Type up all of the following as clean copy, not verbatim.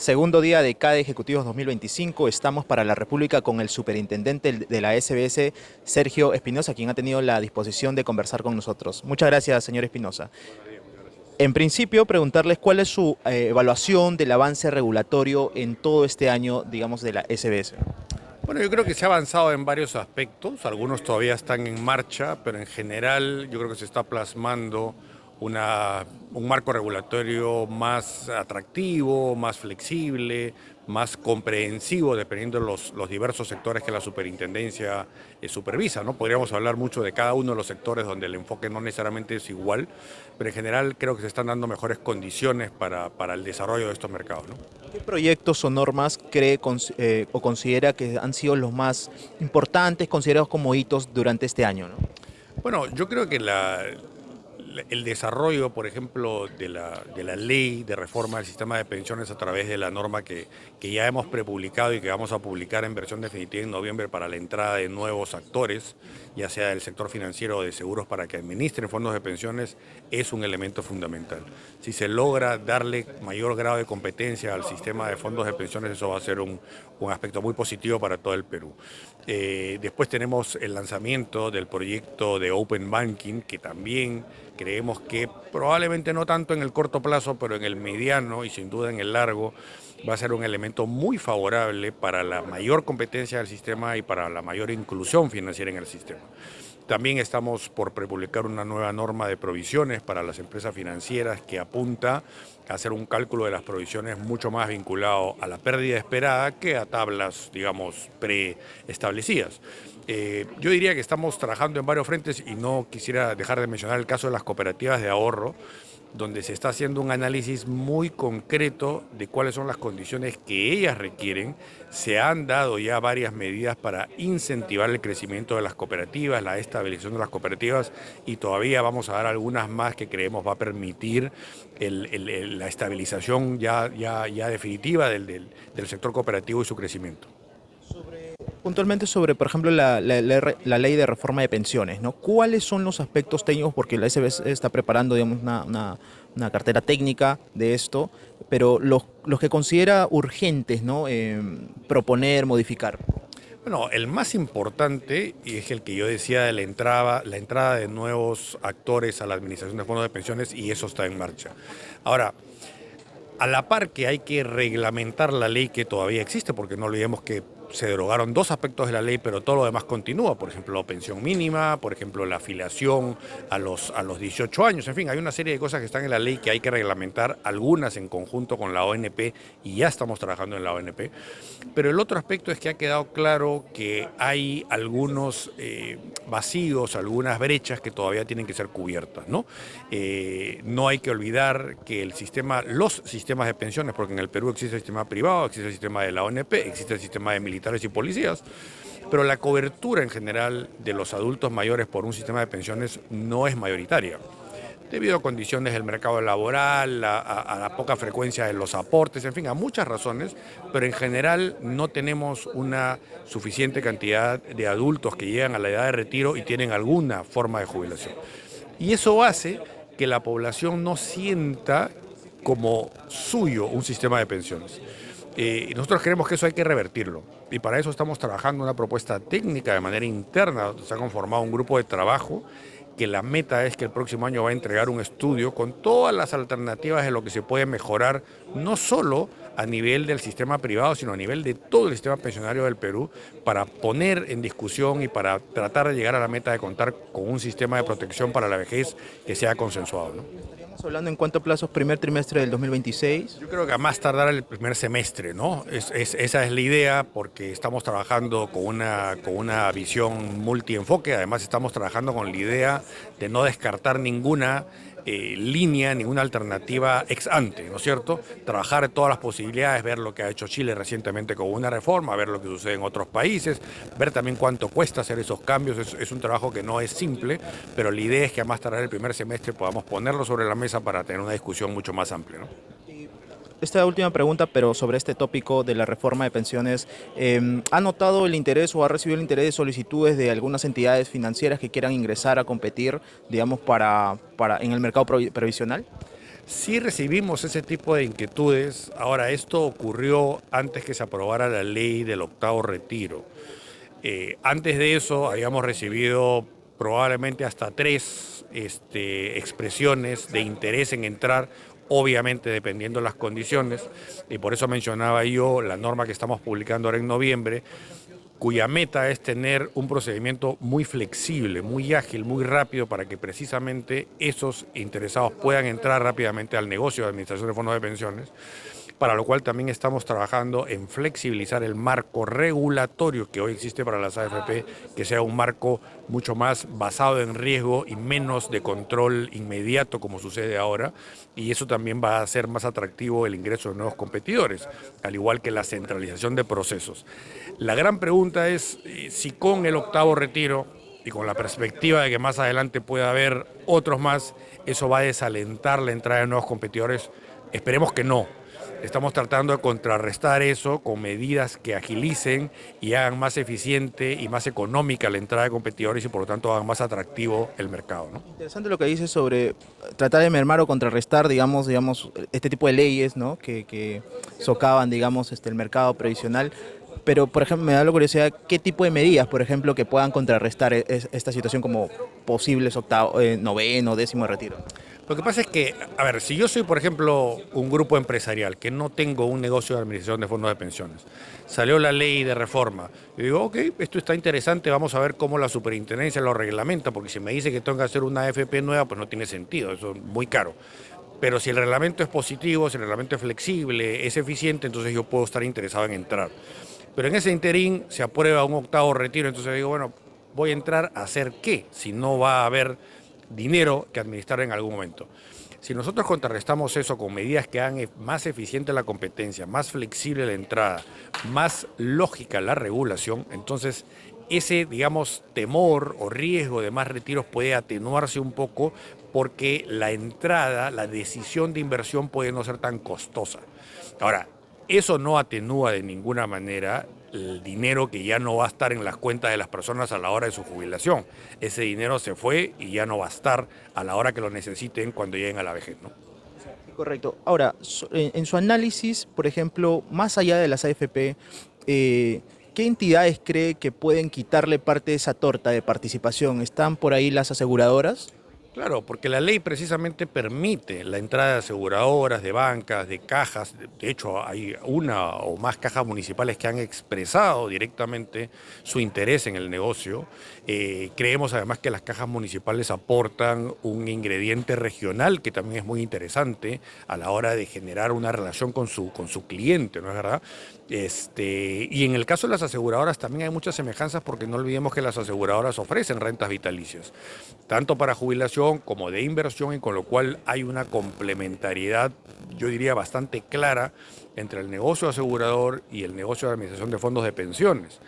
segundo día de CADE Ejecutivos 2025. Estamos para la República con el superintendente de la SBS, Sergio Espinosa, quien ha tenido la disposición de conversar con nosotros. Muchas gracias, señor Espinosa. En principio, preguntarles cuál es su evaluación del avance regulatorio en todo este año, digamos, de la SBS. Bueno, yo creo que se ha avanzado en varios aspectos, algunos todavía están en marcha, pero en general yo creo que se está plasmando un marco regulatorio más atractivo, más flexible, más comprensivo, dependiendo de los diversos sectores que la superintendencia supervisa, ¿no? Podríamos hablar mucho de cada uno de los sectores donde el enfoque no necesariamente es igual, pero en general creo que se están dando mejores condiciones para el desarrollo de estos mercados, ¿no? ¿Qué proyectos o normas cree o considera que han sido los más importantes, considerados como hitos durante este año, ¿no? Bueno, yo creo que el desarrollo, por ejemplo, de la ley de reforma del sistema de pensiones a través de la norma que ya hemos prepublicado y que vamos a publicar en versión definitiva en noviembre para la entrada de nuevos actores, ya sea del sector financiero o de seguros para que administren fondos de pensiones, es un elemento fundamental. Si se logra darle mayor grado de competencia al sistema de fondos de pensiones, eso va a ser un aspecto muy positivo para todo el Perú. Después tenemos el lanzamiento del proyecto de Open Banking, que también creemos que probablemente no tanto en el corto plazo, pero en el mediano y sin duda en el largo, va a ser un elemento muy favorable para la mayor competencia del sistema y para la mayor inclusión financiera en el sistema. También estamos por publicar una nueva norma de provisiones para las empresas financieras que apunta a hacer un cálculo de las provisiones mucho más vinculado a la pérdida esperada que a tablas, digamos, preestablecidas. Yo diría que estamos trabajando en varios frentes y no quisiera dejar de mencionar el caso de las cooperativas de ahorro, donde se está haciendo un análisis muy concreto de cuáles son las condiciones que ellas requieren. Se han dado ya varias medidas para incentivar el crecimiento de las cooperativas, la estabilización de las cooperativas, y todavía vamos a dar algunas más que creemos va a permitir la estabilización ya definitiva del sector cooperativo y su crecimiento. Puntualmente sobre, por ejemplo, la ley de reforma de pensiones, ¿no? ¿Cuáles son los aspectos técnicos? Porque la SBS está preparando, digamos, una cartera técnica de esto, pero los que considera urgentes, ¿no? Proponer, modificar. Bueno, el más importante, y es el que yo decía de la entrada de nuevos actores a la administración de fondos de pensiones, y eso está en marcha. Ahora, a la par que hay que reglamentar la ley que todavía existe, porque no olvidemos que se derogaron dos aspectos de la ley, pero todo lo demás continúa, por ejemplo, la pensión mínima, por ejemplo, la afiliación a los 18 años, en fin, hay una serie de cosas que están en la ley que hay que reglamentar, algunas en conjunto con la ONP, y ya estamos trabajando en la ONP, pero el otro aspecto es que ha quedado claro que hay algunos vacíos, algunas brechas que todavía tienen que ser cubiertas, ¿no? No hay que olvidar que los sistemas de pensiones, porque en el Perú existe el sistema privado, existe el sistema de la ONP, existe el sistema de militares y policías, pero la cobertura en general de los adultos mayores por un sistema de pensiones no es mayoritaria, debido a condiciones del mercado laboral, a la poca frecuencia de los aportes, en fin, a muchas razones, pero en general no tenemos una suficiente cantidad de adultos que llegan a la edad de retiro y tienen alguna forma de jubilación. Y eso hace que la población no sienta como suyo un sistema de pensiones. Y nosotros creemos que eso hay que revertirlo. Y para eso estamos trabajando una propuesta técnica de manera interna. Se ha conformado un grupo de trabajo que la meta es que el próximo año va a entregar un estudio con todas las alternativas de lo que se puede mejorar, no solo a nivel del sistema privado, sino a nivel de todo el sistema pensionario del Perú, para poner en discusión y para tratar de llegar a la meta de contar con un sistema de protección para la vejez que sea consensuado, ¿no? Estamos hablando en cuánto plazos, primer trimestre del 2026. Yo creo que a más tardar el primer semestre, ¿no? Esa es la idea, porque estamos trabajando con una visión multienfoque. Además estamos trabajando con la idea de no descartar ninguna línea, ninguna alternativa ex ante, ¿no es cierto? Trabajar todas las posibilidades, ver lo que ha hecho Chile recientemente con una reforma, ver lo que sucede en otros países, ver también cuánto cuesta hacer esos cambios. Es un trabajo que no es simple, pero la idea es que a más tardar el primer semestre podamos ponerlo sobre la mesa para tener una discusión mucho más amplia, ¿no? Esta última pregunta, pero sobre este tópico de la reforma de pensiones, ¿ha notado el interés o ha recibido el interés de solicitudes de algunas entidades financieras que quieran ingresar a competir, digamos, en el mercado previsional? Sí recibimos ese tipo de inquietudes. Ahora, esto ocurrió antes que se aprobara la ley del octavo retiro. Antes de eso habíamos recibido probablemente hasta tres expresiones de interés en entrar, obviamente dependiendo de las condiciones, y por eso mencionaba yo la norma que estamos publicando ahora en noviembre, cuya meta es tener un procedimiento muy flexible, muy ágil, muy rápido, para que precisamente esos interesados puedan entrar rápidamente al negocio de administración de fondos de pensiones, para lo cual también estamos trabajando en flexibilizar el marco regulatorio que hoy existe para las AFP, que sea un marco mucho más basado en riesgo y menos de control inmediato como sucede ahora, y eso también va a hacer más atractivo el ingreso de nuevos competidores, al igual que la centralización de procesos. La gran pregunta es si con el octavo retiro y con la perspectiva de que más adelante pueda haber otros más, eso va a desalentar la entrada de nuevos competidores. Esperemos que no. Estamos tratando de contrarrestar eso con medidas que agilicen y hagan más eficiente y más económica la entrada de competidores y por lo tanto hagan más atractivo el mercado, ¿no? Interesante lo que dices sobre tratar de mermar o contrarrestar, digamos, este tipo de leyes, ¿no? Que socavan, digamos, el mercado previsional. Pero, por ejemplo, me da la curiosidad, ¿qué tipo de medidas, por ejemplo, que puedan contrarrestar esta situación como posibles noveno, décimo retiro? Lo que pasa es que, a ver, si yo soy, por ejemplo, un grupo empresarial que no tengo un negocio de administración de fondos de pensiones, salió la ley de reforma, yo digo, ok, esto está interesante, vamos a ver cómo la superintendencia lo reglamenta, porque si me dice que tengo que hacer una AFP nueva, pues no tiene sentido, eso es muy caro. Pero si el reglamento es positivo, si el reglamento es flexible, es eficiente, entonces yo puedo estar interesado en entrar. Pero en ese interín se aprueba un octavo retiro, entonces digo, bueno, voy a entrar a hacer qué, si no va a haber dinero que administrar en algún momento. Si nosotros contrarrestamos eso con medidas que hagan más eficiente la competencia, más flexible la entrada, más lógica la regulación, entonces ese, digamos, temor o riesgo de más retiros puede atenuarse un poco porque la entrada, la decisión de inversión puede no ser tan costosa. Ahora, eso no atenúa de ninguna manera el dinero que ya no va a estar en las cuentas de las personas a la hora de su jubilación. Ese dinero se fue y ya no va a estar a la hora que lo necesiten cuando lleguen a la vejez, ¿no? Correcto. Ahora, en su análisis, por ejemplo, más allá de las AFP, ¿qué entidades cree que pueden quitarle parte de esa torta de participación? ¿Están por ahí las aseguradoras? Claro, porque la ley precisamente permite la entrada de aseguradoras, de bancas, de cajas. De hecho, hay una o más cajas municipales que han expresado directamente su interés en el negocio. Creemos además que las cajas municipales aportan un ingrediente regional que también es muy interesante a la hora de generar una relación con su cliente, ¿no es verdad? Y en el caso de las aseguradoras también hay muchas semejanzas porque no olvidemos que las aseguradoras ofrecen rentas vitalicias, tanto para jubilación como de inversión, y con lo cual hay una complementariedad, yo diría, bastante clara entre el negocio asegurador y el negocio de administración de fondos de pensiones.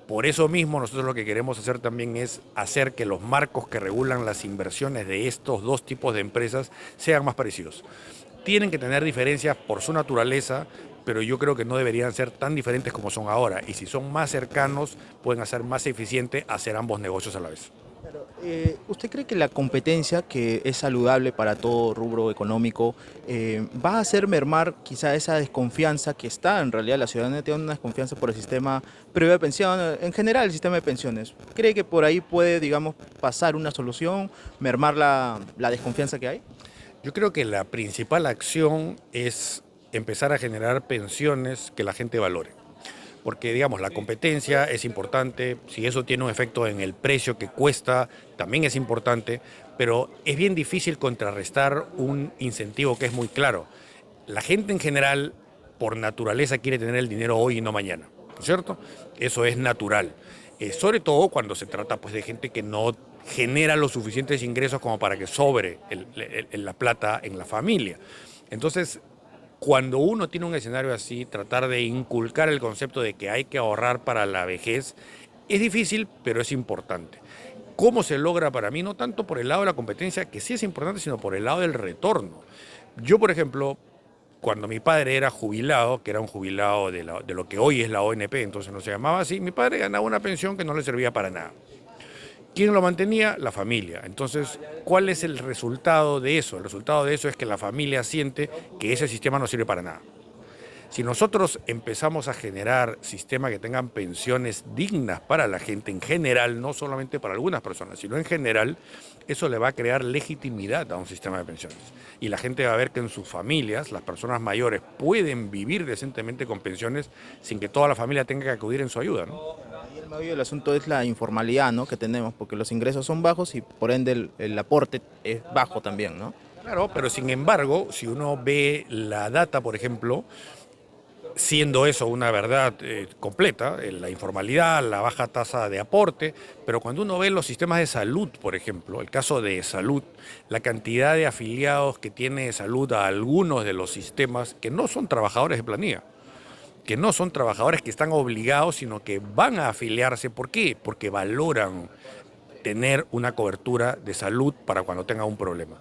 Por eso mismo nosotros lo que queremos hacer también es hacer que los marcos que regulan las inversiones de estos dos tipos de empresas sean más parecidos. Tienen que tener diferencias por su naturaleza, pero yo creo que no deberían ser tan diferentes como son ahora. Y si son más cercanos, pueden hacer más eficiente hacer ambos negocios a la vez. ¿Usted cree que la competencia, que es saludable para todo rubro económico, va a hacer mermar quizá esa desconfianza que está? En realidad la ciudadanía tiene una desconfianza por el sistema privado de pensión, en general el sistema de pensiones. ¿Cree que por ahí puede, digamos, pasar una solución, mermar la desconfianza que hay? Yo creo que la principal acción es empezar a generar pensiones que la gente valore. Porque, digamos, la competencia es importante, si eso tiene un efecto en el precio que cuesta, también es importante, pero es bien difícil contrarrestar un incentivo que es muy claro. La gente en general, por naturaleza, quiere tener el dinero hoy y no mañana, ¿no es cierto? Eso es natural. Sobre todo cuando se trata, pues, de gente que no genera los suficientes ingresos como para que sobre la plata en la familia. Entonces, cuando uno tiene un escenario así, tratar de inculcar el concepto de que hay que ahorrar para la vejez es difícil, pero es importante. ¿Cómo se logra para mí? No tanto por el lado de la competencia, que sí es importante, sino por el lado del retorno. Yo, por ejemplo, cuando mi padre era jubilado, que era un jubilado de lo que hoy es la ONP, entonces no se llamaba así, mi padre ganaba una pensión que no le servía para nada. ¿Quién lo mantenía? La familia. Entonces, ¿cuál es el resultado de eso? El resultado de eso es que la familia siente que ese sistema no sirve para nada. Si nosotros empezamos a generar sistemas que tengan pensiones dignas para la gente en general, no solamente para algunas personas, sino en general, eso le va a crear legitimidad a un sistema de pensiones. Y la gente va a ver que en sus familias, las personas mayores pueden vivir decentemente con pensiones sin que toda la familia tenga que acudir en su ayuda, ¿no? Y el meollo del asunto es la informalidad, ¿no?, que tenemos, porque los ingresos son bajos y por ende el aporte es bajo también, ¿no? Claro, pero sin embargo, si uno ve la data, por ejemplo, siendo eso una verdad completa, la informalidad, la baja tasa de aporte, pero cuando uno ve los sistemas de salud, por ejemplo, el caso de salud, la cantidad de afiliados que tiene salud a algunos de los sistemas que no son trabajadores de planilla, que no son trabajadores que están obligados, sino que van a afiliarse. ¿Por qué? Porque valoran tener una cobertura de salud para cuando tengan un problema.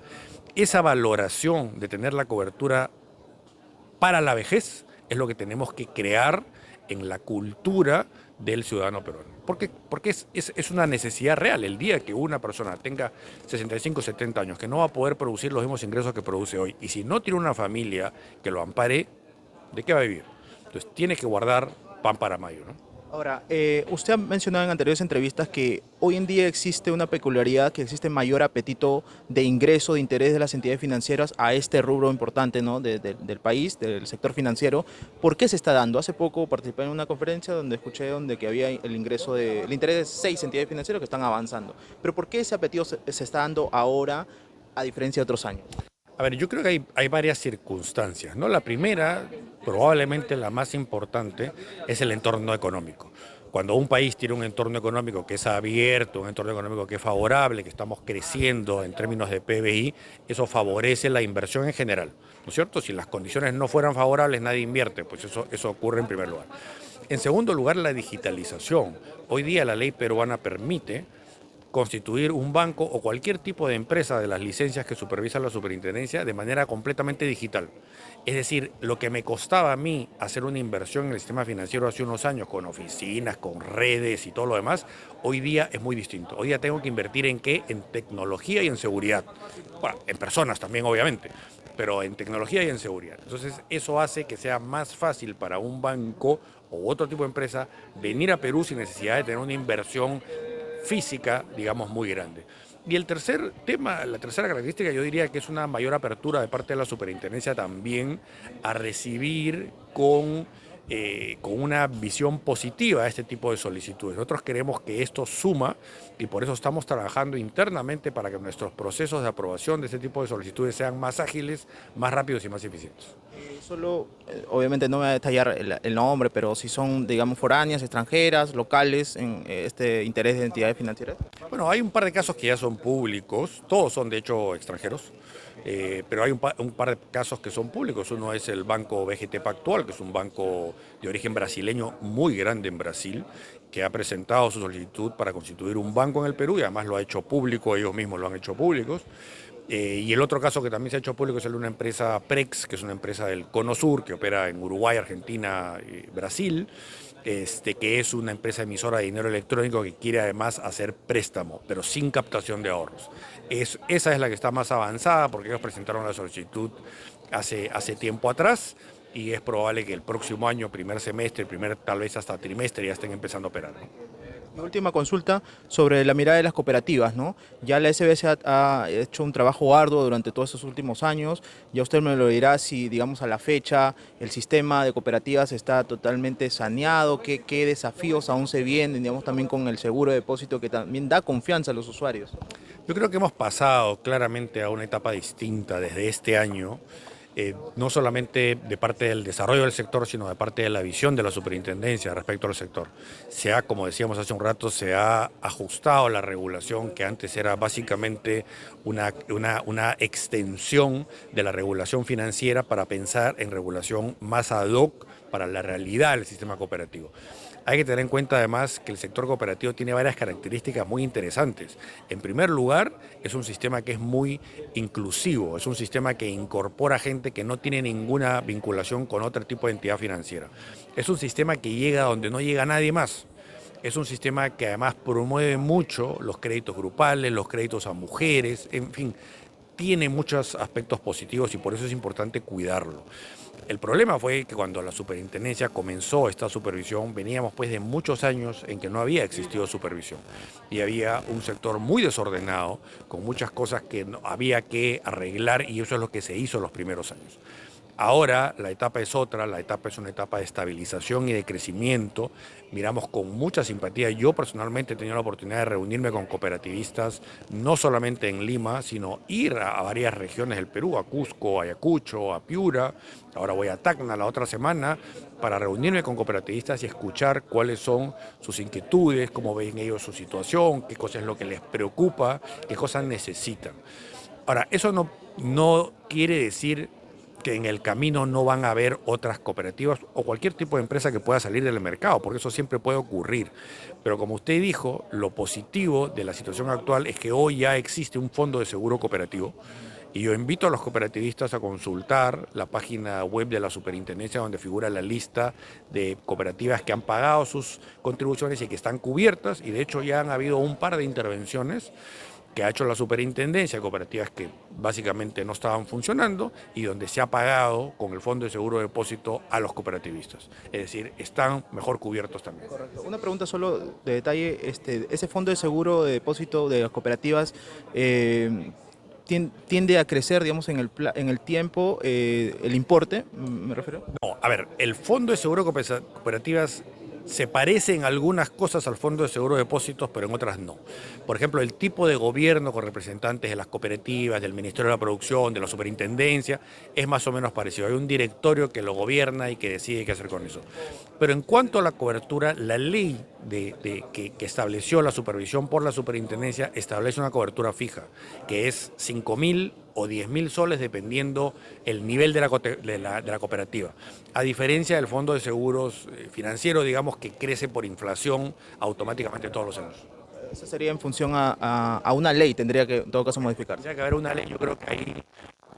Esa valoración de tener la cobertura para la vejez es lo que tenemos que crear en la cultura del ciudadano peruano. Porque es una necesidad real. El día que una persona tenga 65, 70 años, que no va a poder producir los mismos ingresos que produce hoy, y si no tiene una familia que lo ampare, ¿de qué va a vivir? Entonces tiene que guardar pan para mayo, ¿no? Ahora, usted ha mencionado en anteriores entrevistas que hoy en día existe una peculiaridad, que existe mayor apetito de ingreso, de interés de las entidades financieras a este rubro importante, ¿no?, del país, del sector financiero. ¿Por qué se está dando? Hace poco participé en una conferencia donde escuché que había el interés de 6 entidades financieras que están avanzando. Pero ¿por qué ese apetito se está dando ahora a diferencia de otros años? A ver, yo creo que hay varias circunstancias, ¿no? La primera, probablemente la más importante, es el entorno económico. Cuando un país tiene un entorno económico que es abierto, un entorno económico que es favorable, que estamos creciendo en términos de PBI, eso favorece la inversión en general, ¿no es cierto? Si las condiciones no fueran favorables, nadie invierte, pues eso ocurre en primer lugar. En segundo lugar, la digitalización. Hoy día la ley peruana permite constituir un banco o cualquier tipo de empresa de las licencias que supervisa la superintendencia de manera completamente digital. Es decir, lo que me costaba a mí hacer una inversión en el sistema financiero hace unos años con oficinas, con redes y todo lo demás, hoy día es muy distinto. Hoy día tengo que invertir en qué? En tecnología y en seguridad. Bueno, en personas también, obviamente, pero en tecnología y en seguridad. Entonces, eso hace que sea más fácil para un banco u otro tipo de empresa venir a Perú sin necesidad de tener una inversión física, digamos, muy grande. Y el tercer tema, la tercera característica, yo diría que es una mayor apertura de parte de la superintendencia también a recibir con una visión positiva a este tipo de solicitudes. Nosotros queremos que esto suma y por eso estamos trabajando internamente para que nuestros procesos de aprobación de este tipo de solicitudes sean más ágiles, más rápidos y más eficientes. Obviamente no me voy a detallar el nombre, pero si son, digamos, foráneas, extranjeras, locales, en este interés de entidades financieras. Bueno, hay un par de casos que ya son públicos, todos son de hecho extranjeros, pero hay un par de casos que son públicos. Uno es el Banco BGT Pactual, que es un banco de origen brasileño muy grande en Brasil, que ha presentado su solicitud para constituir un banco en el Perú y además lo ha hecho público, ellos mismos lo han hecho públicos. Y el otro caso que también se ha hecho público es el de una empresa Prex, que es una empresa del Cono Sur, que opera en Uruguay, Argentina y Brasil, que es una empresa emisora de dinero electrónico que quiere además hacer préstamo, pero sin captación de ahorros. Esa es la que está más avanzada porque ellos presentaron la solicitud hace tiempo atrás y es probable que el próximo año, primer semestre, tal vez hasta trimestre, ya estén empezando a operar, ¿no? Mi última consulta sobre la mirada de las cooperativas, ¿no? Ya la SBS ha hecho un trabajo arduo durante todos estos últimos años. Ya usted me lo dirá si, digamos, a la fecha el sistema de cooperativas está totalmente saneado, qué desafíos aún se vienen, digamos, también con el seguro de depósito que también da confianza a los usuarios. Yo creo que hemos pasado claramente a una etapa distinta desde este año. No solamente de parte del desarrollo del sector, sino de parte de la visión de la superintendencia respecto al sector. Como decíamos hace un rato, se ha ajustado la regulación que antes era básicamente una extensión de la regulación financiera para pensar en regulación más ad hoc para la realidad del sistema cooperativo. Hay que tener en cuenta además que el sector cooperativo tiene varias características muy interesantes. En primer lugar, es un sistema que es muy inclusivo, es un sistema que incorpora gente que no tiene ninguna vinculación con otro tipo de entidad financiera. Es un sistema que llega donde no llega nadie más. Es un sistema que además promueve mucho los créditos grupales, los créditos a mujeres, en fin, tiene muchos aspectos positivos y por eso es importante cuidarlo. El problema fue que cuando la superintendencia comenzó esta supervisión, veníamos pues de muchos años en que no había existido supervisión y había un sector muy desordenado, con muchas cosas que había que arreglar y eso es lo que se hizo en los primeros años. Ahora la etapa es otra, la etapa es una etapa de estabilización y de crecimiento. Miramos con mucha simpatía. Yo personalmente he tenido la oportunidad de reunirme con cooperativistas, no solamente en Lima, sino ir a varias regiones del Perú, a Cusco, a Ayacucho, a Piura. Ahora voy a Tacna la otra semana para reunirme con cooperativistas y escuchar cuáles son sus inquietudes, cómo ven ellos su situación, qué cosa es lo que les preocupa, qué cosas necesitan. Ahora, eso no quiere decir que en el camino no van a haber otras cooperativas o cualquier tipo de empresa que pueda salir del mercado, porque eso siempre puede ocurrir. Pero como usted dijo, lo positivo de la situación actual es que hoy ya existe un fondo de seguro cooperativo y yo invito a los cooperativistas a consultar la página web de la superintendencia donde figura la lista de cooperativas que han pagado sus contribuciones y que están cubiertas y de hecho ya han habido un par de intervenciones que ha hecho la superintendencia, cooperativas que básicamente no estaban funcionando y donde se ha pagado con el Fondo de Seguro de Depósito a los cooperativistas. Es decir, están mejor cubiertos también. Correcto. Una pregunta solo de detalle, ese fondo de seguro de depósito de las cooperativas tiende a crecer, digamos, en el tiempo, el importe, me refiero. No, a ver, el Fondo de Seguro de Cooperativas se parece en algunas cosas al Fondo de Seguro de Depósitos, pero en otras no. Por ejemplo, el tipo de gobierno con representantes de las cooperativas, del Ministerio de la Producción, de la Superintendencia, es más o menos parecido. Hay un directorio que lo gobierna y que decide qué hacer con eso. Pero en cuanto a la cobertura, la ley que estableció la supervisión por la Superintendencia establece una cobertura fija, que es 5.000 o 10.000 soles dependiendo el nivel de la cooperativa. A diferencia del Fondo de Seguros Financiero, digamos, que crece por inflación automáticamente todos los años. Eso sería en función a una ley, tendría que en todo caso modificarse. Tendría que haber una ley, yo creo que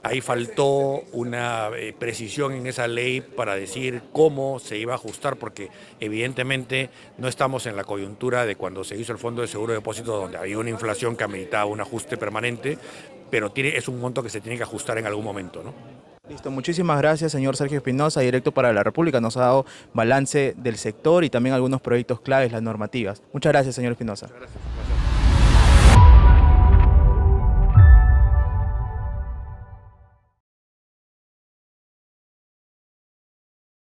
ahí faltó una precisión en esa ley para decir cómo se iba a ajustar, porque evidentemente no estamos en la coyuntura de cuando se hizo el Fondo de Seguro de Depósitos, donde había una inflación que ameritaba un ajuste permanente, pero es un monto que se tiene que ajustar en algún momento, ¿no? Listo, muchísimas gracias, señor Sergio Espinosa, directo para la República. Nos ha dado balance del sector y también algunos proyectos claves, las normativas. Muchas gracias, señor Espinosa. Muchas gracias.